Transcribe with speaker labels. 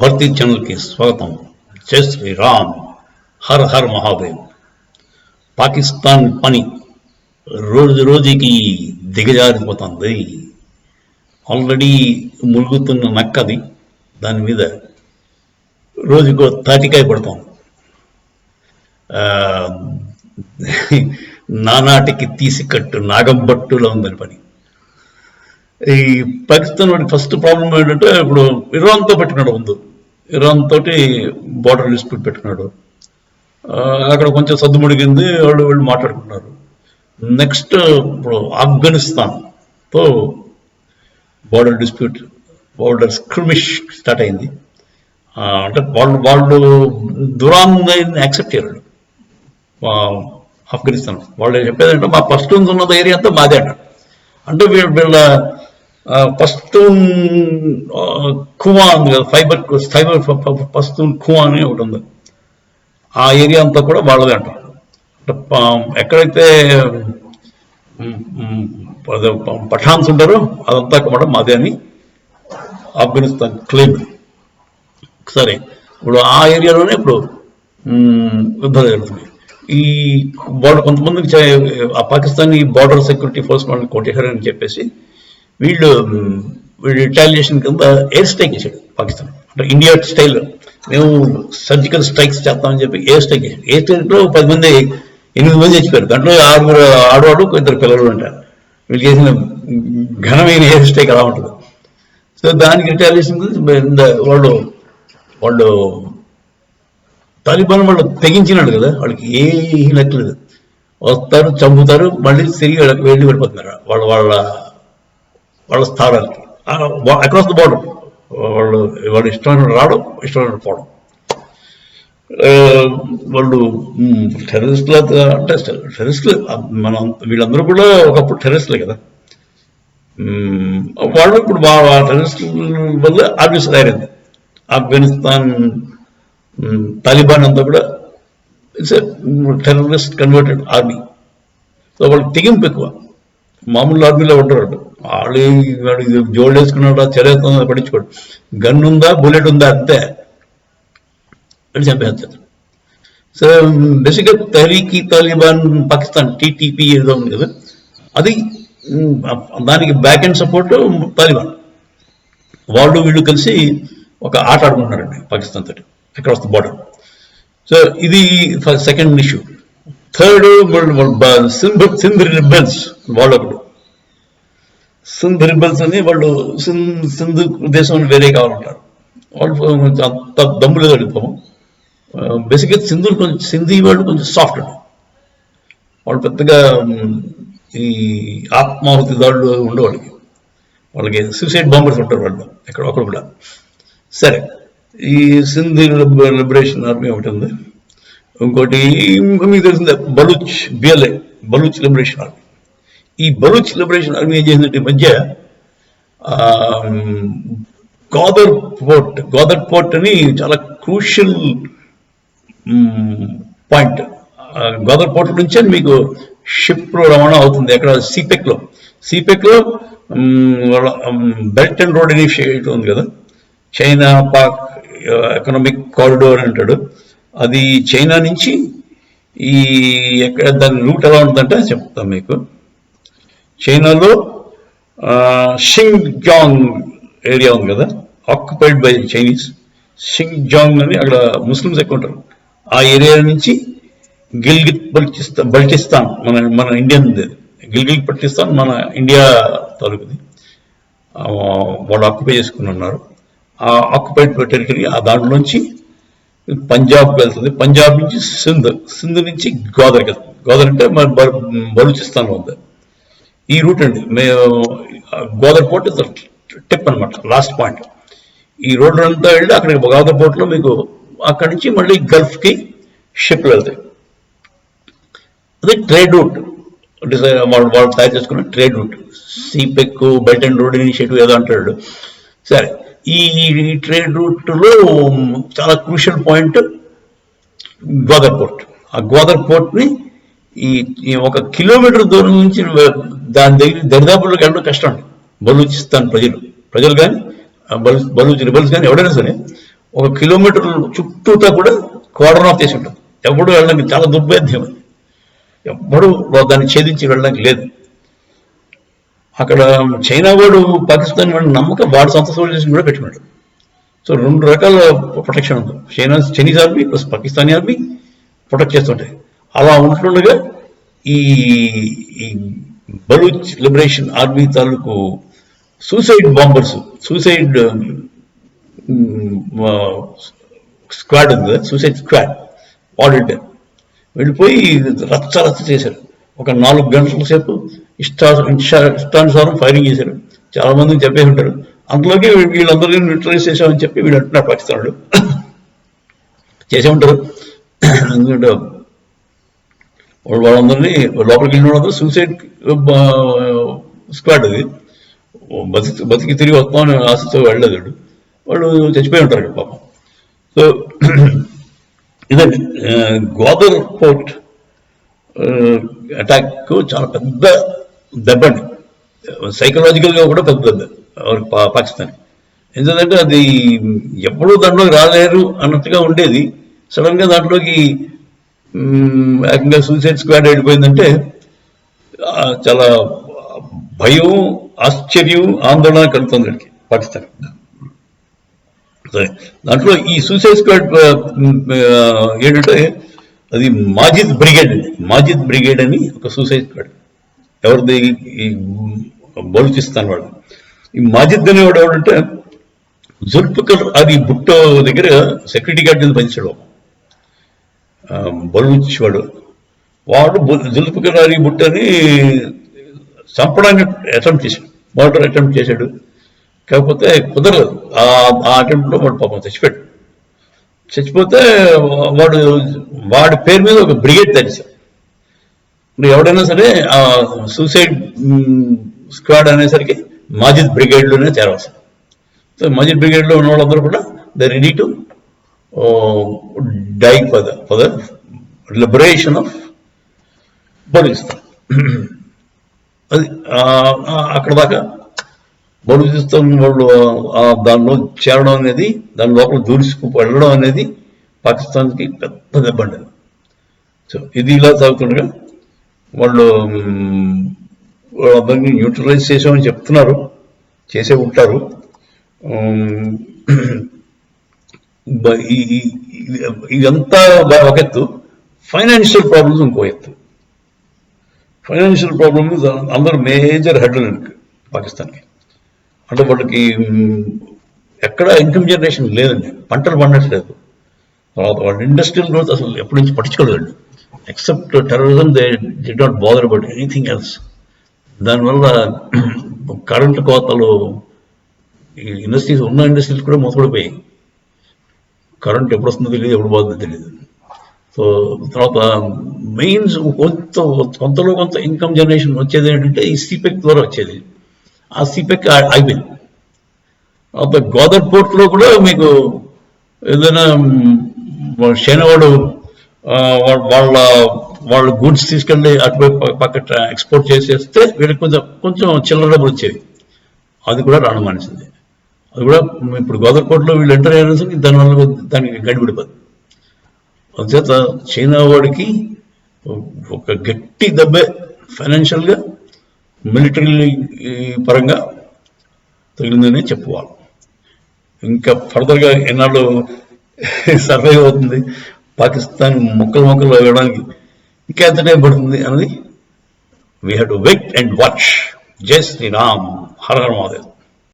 Speaker 1: భర్తీ ఛానల్కి స్వాగతం. జై శ్రీరామ్, హర్ హర్ మహాదేవ్. పాకిస్తాన్ పని రోజు రోజుకి దిగజారిపోతుంది. ఆల్రెడీ ములుగుతున్న నక్కది, దాని మీద రోజుకో తాటికాయ పడుతోంది. నానాటికి తీసి కట్టు నాగంబట్టులో ఉందని పని. ఈ పాకిస్తాన్ వాడి ఫస్ట్ ప్రాబ్లం ఏంటంటే, ఇప్పుడు ఇరాన్తో పెట్టుకున్నాడు. ముందు ఇరాన్ తోటి బార్డర్ డిస్ప్యూట్ పెట్టుకున్నాడు. అక్కడ కొంచెం సద్దుముడిగింది, వాళ్ళు మాట్లాడుకున్నారు. నెక్స్ట్ ఇప్పుడు ఆఫ్ఘనిస్తాన్తో బార్డర్ డిస్ప్యూట్, బార్డర్ స్క్రిమిష్ స్టార్ట్ అయింది. అంటే వాళ్ళు దురాన్ని యాక్సెప్ట్ చేయరు. ఆఫ్ఘనిస్తాన్ వాళ్ళు చెప్పేదంటే, మా పష్టూన్స్ ఉన్నది ఏరియా అంతా మాదే అంటారు. అంటే వీళ్ళ పస్తూన్ ఖువా ఉంది కదా, ఫైబర్ పస్తూన్ ఖువా అని ఒకటి ఉంది. ఆ ఏరియా అంతా కూడా వాళ్ళదే అంటారు. అంటే ఎక్కడైతే పఠాన్స్ ఉంటారో అదంతా కూడా మాదే అని ఆఫ్ఘనిస్తాన్ క్లెయిమ్. సరే, ఇప్పుడు ఆ ఏరియాలోనే ఇప్పుడు యుద్ధాలు జరుగుతున్నాయి. ఈ బార్డర్ కొంతమందికి ఆ పాకిస్తానీ బార్డర్ సెక్యూరిటీ ఫోర్స్ వాళ్ళని కొట్టేశారని చెప్పేసి వీళ్ళు రిటాలియేషన్ కింద ఎయిర్ స్ట్రైక్ చేశాడు పాకిస్తాన్. అంటే ఇండియా స్టైల్ మేము సర్జికల్ స్ట్రైక్స్ చేస్తామని చెప్పి ఎయిర్ స్ట్రైక్ చేశాడు. ఎయిర్ స్ట్రైక్లో 8 మంది చచ్చిపోయారు. దాంట్లో 6 ఆడవాళ్ళు 2 పిల్లలు అంటారు. వీళ్ళు చేసిన ఘనమైన ఎయిర్ స్ట్రైక్ అలా ఉంటుంది. సో దానికి రిటాలియేషన్ వాళ్ళు తాలిబాన్ వాళ్ళు తెగించినాడు కదా, వాళ్ళకి ఏ లెక్కలేదు. వస్తారు, చంపుతారు, మళ్ళీ తిరిగి వెళ్ళి పడిపోతున్నారు వాళ్ళ స్థానాలకి అక్రాస్ ద బార్డర్. వాళ్ళు ఇష్టమైన రావడం, ఇష్టమైన పోవడం. వాళ్ళు టెర్రరిస్టులు అంటే టెర్రరిస్టులు వీళ్ళందరూ కూడా ఒకప్పుడు టెర్రరిస్టులే కదా. వాళ్ళు ఇప్పుడు టెర్రరిస్టుల వల్ల ఆబ్వియస్ తయారైంది. ఆఫ్ఘనిస్తాన్ తాలిబాన్ అంతా కూడా it's terrorist converted army. So వాళ్ళకి తెగింపు ఎక్కువ. మామూలు ఆర్మీలో ఉంటారు వాడు జోళ్ళు వేసుకున్నాడా, చర్యతుందా పట్టించుకోడు. గన్ ఉందా, బుల్లెట్ ఉందా, అంతే అని చంపేస్తారు. సో బేసిక్గా తహరీకి తాలిబాన్ పాకిస్తాన్ TTP ఏదో ఉంది కదా, అది దానికి బ్యాక్ అండ్ సపోర్ట్ తాలిబాన్. వాళ్ళు వీళ్ళు కలిసి ఒక ఆట ఆడుకుంటున్నారండి పాకిస్తాన్ తోటి అక్రాస్ ద బార్డర్. సో ఇది second issue. Third, Sindh rebels. వాళ్ళు ఒకడు సింధ్ రిబెల్స్ అని, వాళ్ళు సింధు దేశం వేరే కావాలంటారు. వాళ్ళు అంత దమ్ము లేదు అడిగిపోము. బేసిక్గా సింధీ వాళ్ళు కొంచెం సాఫ్ట్ అండి. వాళ్ళు పెద్దగా ఈ ఆత్మాహుతి దాడులు ఉండవు. వాళ్ళకి సూసైడ్ బాంబర్స్ ఉంటారు వాళ్ళు ఎక్కడ ఒకరు కూడా. సరే, ఈ సింధ్ లిబరేషన్ ఆర్మీ ఒకటి ఉంది. ఇంకోటి మీకు తెలిసిందే Baloch, BLA, Baloch liberation army. ఈ బలూచ్ లిబరేషన్ ఆర్మీ ఏం చేసిందంటే, ఈ మధ్య గోదర్ పోర్ట్ అని చాలా క్రూషియల్ పాయింట్. గోదర్ పోర్ట్ నుంచే మీకు షిప్ రవాణా అవుతుంది. అక్కడ సిపెక్లో వాళ్ళ బెల్ట్ అండ్ రోడ్ ఇనిషియేటివ్ ఉంది కదా, చైనా పాక్ ఎకనామిక్ కారిడోర్ అంటాడు. అది చైనా నుంచి ఈ ఎక్కడ దాని రూట్ ఎలా ఉంటుందంటే చెప్తాను మీకు. చైనాలో షింగ్జాంగ్ ఏరియా ఉంది కదా, ఆక్యుపైడ్ బై చైనీస్. షింగ్జాంగ్ అని అక్కడ ముస్లిమ్స్ ఎక్కువ ఉంటారు. ఆ ఏరియా నుంచి గిల్గిట్ బల్టిస్తాన్, మన ఇండియన్ గిల్గిట్ బల్టిస్తాన్ మన ఇండియా తాలూకుది. వాళ్ళు ఆక్యుపై చేసుకుని ఉన్నారు. ఆ ఆక్యుపైడ్ టెరిటరీ, ఆ దాంట్లోంచి పంజాబ్కి వెళ్తుంది. పంజాబ్ నుంచి సింధ్ నుంచి గోదర్కి వెళ్తుంది. గోదర్ అంటే మన బలూచిస్తాన్ ఉంది. ఈ రూట్ అండి. గోదర్ పోర్ట్ టిప్ అనమాట, లాస్ట్ పాయింట్. ఈ రోడ్డు అంతా వెళ్ళి అక్కడికి గోదర్ పోర్ట్లో మీకు అక్కడి నుంచి మళ్ళీ గల్ఫ్కి షిప్లు వెళ్తాయి. అది ట్రేడ్ రూట్. వాళ్ళు తయారు చేసుకున్న trade route. CPEC, belt and road initiative ఏదో అంటాడు. సరే, ఈ ట్రేడ్ రూట్లో చాలా క్రూషియల్ పాయింట్ గోదర్ పోర్ట్. ఆ గోదర్ పోర్ట్ని ఈ 1 కిలోమీటర్ దూరం నుంచి దాని దరిదాపుల్లోకి వెళ్ళడం కష్టం అండి. బలూచిస్తాన్ ప్రజలు కానీ బలూచ్ రిబల్స్ కానీ ఎవడైనా సరే 1 కిలోమీటర్ చుట్టూతా కూడా కోడన్ ఆఫ్ చేసి ఉంటుంది. ఎప్పుడు వెళ్ళడానికి చాలా దుర్భేద్యం అది. ఎవ్వడూ దాన్ని ఛేదించి వెళ్ళడానికి లేదు. అక్కడ చైనా వాడు పాకిస్తాన్ వాడు నమ్మకం వాడు సొంత సోల్జర్స్ కూడా పెట్టుకున్నాడు. సో 2 రకాల ప్రొటెక్షన్ ఉంది. Chinese army plus Pakistani army protect చేస్తుంటాయి. అలా ఉంటుండగా ఈ బలూచ్ లిబరేషన్ ఆర్మీ తాలూకు సూసైడ్ బాంబర్స్, సూసైడ్ స్క్వాడ్ ఉంది కదా, సూసైడ్ స్క్వాడ్ వాలంటీర్ వెళ్ళిపోయి రచ్చ చేశారు. ఒక 4 గంటల సేపు ఇష్టానుసారం ఫైరింగ్ చేశారు. చాలా మందిని చెప్పేసి ఉంటారు. అందులోకి వీళ్ళందరినీ న్యూట్రలైజ్ చేశామని చెప్పి వీళ్ళు అంటున్నారు పాకిస్తాన్ వాళ్ళు. చేసే ఉంటారు. ఎందుకంటే వాళ్ళందరినీ లోపలికి వెళ్ళిన వాళ్ళందరూ సూసైడ్ స్క్వాడ్ అది. బతికి తిరిగి వస్తామని ఆశతో వెళ్ళలేదు. వాళ్ళు చచ్చిపోయి ఉంటారు పాపం. సో ఇదండి గ్వాదర్ పోర్ట్ అటాక్ చాలా పెద్ద దెబ్బ అండి. సైకలాజికల్గా కూడా పెద్ద దెబ్బ పాకిస్తాన్. ఎందుకంటే అది ఎప్పుడూ దాంట్లోకి రాలేరు అన్నట్టుగా ఉండేది. సడన్ గా దాంట్లోకి ఏకంగా సూసైడ్ స్క్వాడ్ వెళ్ళిపోయిందంటే చాలా భయం, ఆశ్చర్యం, ఆందోళన కలుగుతుంది అక్కడికి పాకిస్తాన్. దాంట్లో ఈ సూసైడ్ స్క్వాడ్ ఏంటంటే అది మాజిద్ బ్రిగేడ్ అని ఒక సూసైడ్ స్క్వాడ్. ఎవరిది? ఈ బలూచిస్తాన్ వాడు. ఈ మాజిద్ అనేవాడు ఎవడంటే జుల్ఫికర్ అలీ భుట్టో దగ్గర సెక్యూరిటీ గార్డ్ కింద పనిచేసాడు. బలూచ్ వాడు జుల్ఫికర్ అలీ భుట్టోని చంపడానికి మర్డర్ అటెంప్ట్ చేశాడు. కాకపోతే కుదరదు. ఆ అటెంప్ట్లో వాడు పాపం చచ్చిపోతే వాడి పేరు మీద ఒక బ్రిగేడ్ తెరిచారు. ఇప్పుడు ఎవడైనా సరే ఆ సూసైడ్ స్క్వాడ్ అనేసరికి మాజిద్ బ్రిగేడ్లోనే చేరవలసి. సో మాజిద్ బ్రిగేడ్లో ఉన్న వాళ్ళందరూ కూడా they ready to die for the liberation of Balochistan. అది అక్కడ దాకా బలూచిస్తాన్ వాళ్ళు దానిలో చేరడం అనేది, దాని లోపల దూసుకు వెళ్ళడం అనేది పాకిస్తాన్కి పెద్ద దెబ్బ అండి. సో ఇది ఇలా సాగుతుండగా వాళ్ళందరినీ న్యూట్రలైజ్ చేసామని చెప్తున్నారు, చేసే ఉంటారు. ఇదంతా ఒక ఎత్తు. ఫైనాన్షియల్ ప్రాబ్లమ్స్ ఇంకో ఎత్తు. ఫైనాన్షియల్ ప్రాబ్లమ్స్ అందరూ మేజర్ హెడ్లు పాకిస్తాన్కి. అంటే వాళ్ళకి ఎక్కడ ఇన్కమ్ జనరేషన్ లేదండి, పంటలు పండట్లేదు. తర్వాత వాళ్ళ ఇండస్ట్రియల్ గ్రోత్ అసలు ఎప్పటి నుంచి పట్టించుకోలేదండి. Except terrorism they did not bother about anything else. దానివల్ల కరెంటు కోతలు, ఈ ఇండస్ట్రీస్ ఉన్న ఇండస్ట్రీస్ కూడా మూతపడిపోయాయి. కరెంట్ ఎప్పుడు వస్తుందో తెలియదు, ఎప్పుడు పోతుందో తెలియదు. సో తర్వాత మెయిన్స్ కొంతలో కొంత ఇన్కమ్ జనరేషన్ వచ్చేది ఏంటంటే ఈ సిపెక్ ద్వారా వచ్చేది. ఆ సిపెక్ అయిపోయింది. తర్వాత గ్వాదర్ పోర్ట్లో కూడా మీకు ఏదైనా చైనావాడు వాళ్ళ గూడ్స్ తీసుకెళ్ళి అటువైపు పక్క ఎక్స్పోర్ట్ చేసేస్తే వీళ్ళకి కొంచెం చిల్లర డబ్బులు వచ్చేది. అది కూడా రావడం మానేసింది. అది కూడా ఇప్పుడు గ్వాదర్ పోర్ట్లో వీళ్ళు ఎంటర్ అయ్యారు, దానివల్ల దానికి గడిపిడిపోదు. అందుచేత చైనా వాడికి ఒక గట్టి దెబ్బే ఫైనాన్షియల్గా, మిలిటరీ పరంగా తగిలిందని చెప్పుకోవాలి. ఇంకా ఫర్దర్గా ఎన్నాళ్ళు సర్వైవ్ అవుతుంది, పాకిస్తాన్ ముక్కలు వేయడానికి ఇంకా ఎంత టైం పడుతుంది అన్నది we have to wait and watch. Jai Shriram, Hara Hara Mahadev.